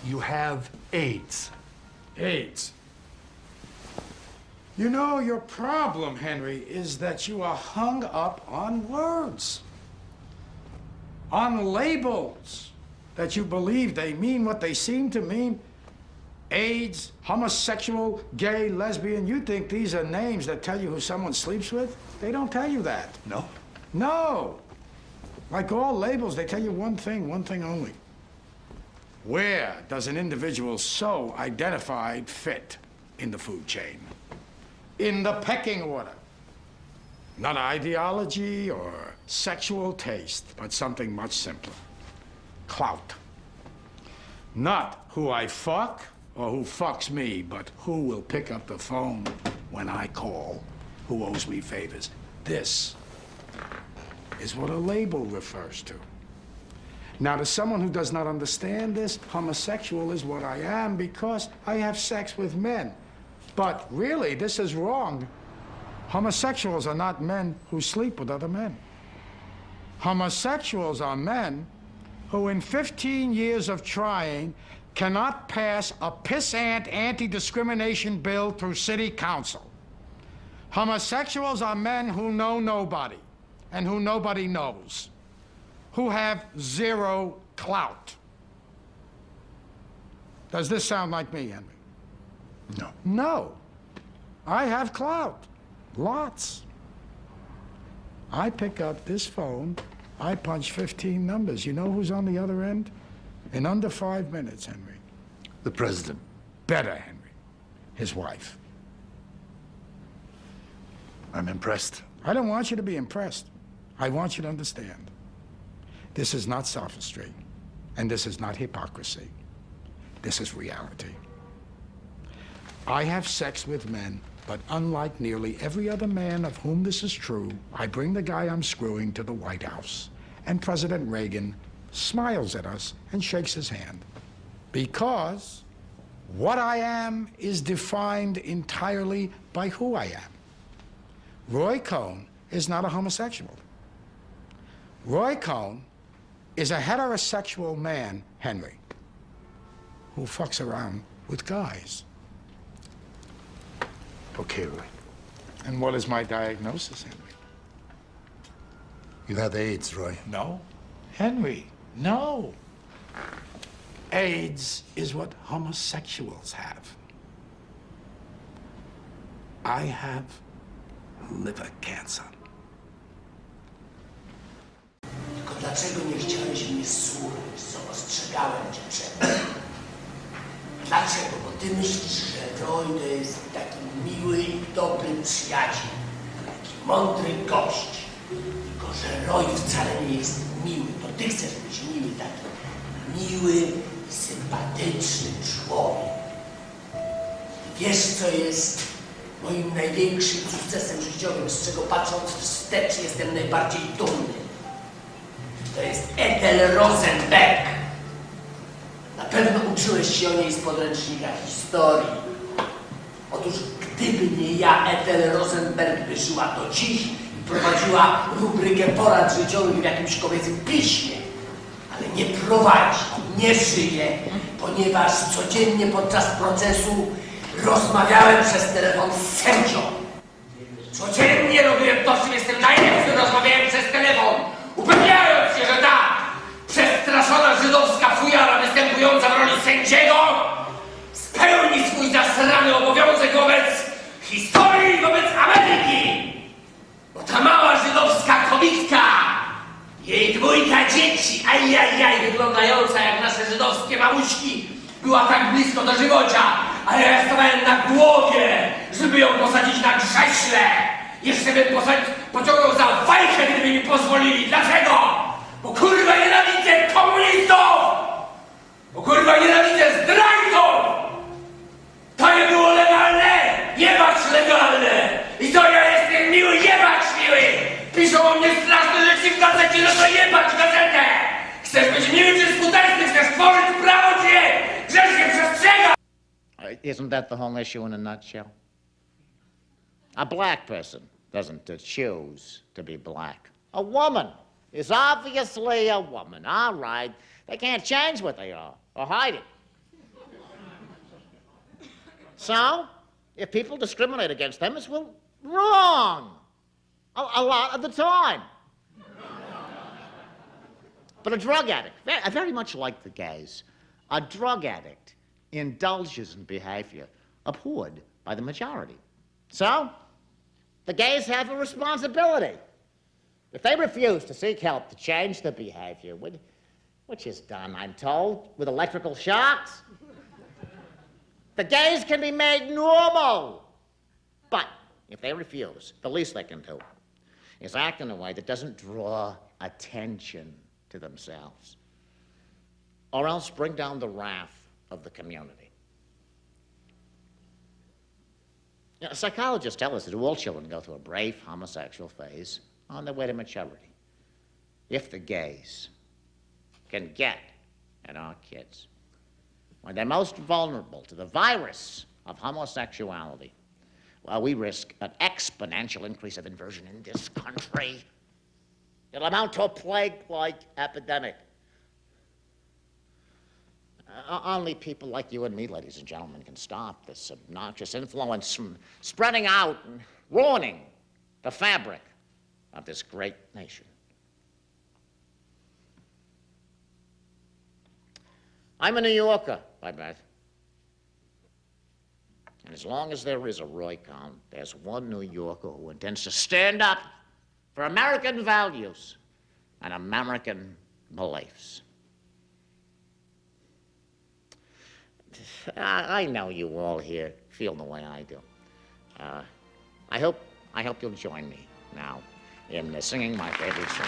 You have AIDS. AIDS. You know, your problem, Henry, is that you are hung up on words, on labels, that you believe they mean what they seem to mean. AIDS, homosexual, gay, lesbian. You think these are names that tell you who someone sleeps with? They don't tell you that. No? No. Like all labels, they tell you one thing only. Where does an individual so identified fit in the food chain? In the pecking order. Not ideology or sexual taste, but something much simpler. Clout. Not who I fuck or who fucks me, but who will pick up the phone when I call, who owes me favors. This is what a label refers to. Now, to someone who does not understand this, homosexual is what I am because I have sex with men. But really, this is wrong. Homosexuals are not men who sleep with other men. Homosexuals are men who, in 15 years of trying, cannot pass a pissant anti-discrimination bill through city council. Homosexuals are men who know nobody and who nobody knows, who have zero clout. Does this sound like me, Henry? No. No. I have clout. Lots. I pick up this phone, I punch 15 numbers. You know who's on the other end? In under 5 minutes, Henry. The president. Better, Henry. His wife. I'm impressed. I don't want you to be impressed. I want you to understand. This is not sophistry, and this is not hypocrisy. This is reality. I have sex with men, but unlike nearly every other man of whom this is true, I bring the guy I'm screwing to the White House, and President Reagan smiles at us and shakes his hand. Because what I am is defined entirely by who I am. Roy Cohn is not a homosexual. Roy Cohn is a heterosexual man, Henry, who fucks around with guys. Okay, Roy. And what is my diagnosis, Henry? You have AIDS, Roy. No. Henry, no. AIDS is what homosexuals have. I have liver cancer. Tylko dlaczego nie chciałeś mnie słuchać, co ostrzegałem cię przed tym? Dlaczego? Bo ty myślisz, że Roy to jest taki miły i dobry przyjaciel, taki mądry gość. Tylko, że Roy wcale nie jest miły, to ty chcesz być miły, taki miły i sympatyczny człowiek. I wiesz, co jest moim największym sukcesem życiowym, z czego patrząc wstecz jestem najbardziej dumny? To jest Ethel Rosenberg. Na pewno uczyłeś się o niej z podręcznika historii. Otóż gdyby nie ja, Ethel Rosenberg by żyła do dziś i prowadziła rubrykę porad życiowych w jakimś kobiecym piśmie. Ale nie prowadzi, nie żyje, ponieważ codziennie podczas procesu rozmawiałem przez telefon z sędzią. Codziennie robiłem to, czym jestem najlepszy, rozmawiałem przez telefon, upewniając się, że ta przestraszona żydowska fujara występująca w roli sędziego spełni swój zasrany obowiązek wobec historii, wobec Ameryki. Bo ta mała żydowska kobitka, jej dwójka dzieci, ajajaj, wyglądająca jak nasze żydowskie mamuśki, była tak blisko do żywocia, a ja stawałem na głowie, żeby ją posadzić na krześle. Jeszcze bym pociągnął za fajkę, gdyby mi pozwolili. Dlaczego? Bo kurwa nienawidzę komunistów! Bo kurwa nienawidzę zdrajców! To nie było legalne! Jebać legalne! I to ja jestem miły, jebać miły! Piszą o mnie straszne rzeczy w gazecie, no to jebać gazetę! Chcesz być miły czy skuteczny? Chcesz tworzyć prawo, czy nie? Grzecznie przestrzega! Isn't that the whole issue in a nutshell? A black person doesn't choose to be black. A woman is obviously a woman. All right. They can't change what they are or hide it. So, if people discriminate against them, it's, well, wrong. A lot of the time. But a drug addict, very much like the gays, a drug addict indulges in behavior abhorred by the majority. So, the gays have a responsibility. If they refuse to seek help to change their behavior, which is done, I'm told, with electrical shocks, the gays can be made normal. But if they refuse, the least they can do is act in a way that doesn't draw attention to themselves, or else bring down the wrath of the community. You know, psychologists tell us that all children go through a brave homosexual phase on their way to maturity. If the gays can get at our kids when they're most vulnerable to the virus of homosexuality, well, we risk an exponential increase of inversion in this country. It'll amount to a plague-like epidemic. Only people like you and me, ladies and gentlemen, can stop this obnoxious influence from spreading out and ruining the fabric of this great nation. I'm a New Yorker by birth. And as long as there is a Roy Cohn, there's one New Yorker who intends to stand up for American values and American beliefs. I know you all here feel the way I do. I hope you'll join me now in singing my favorite song.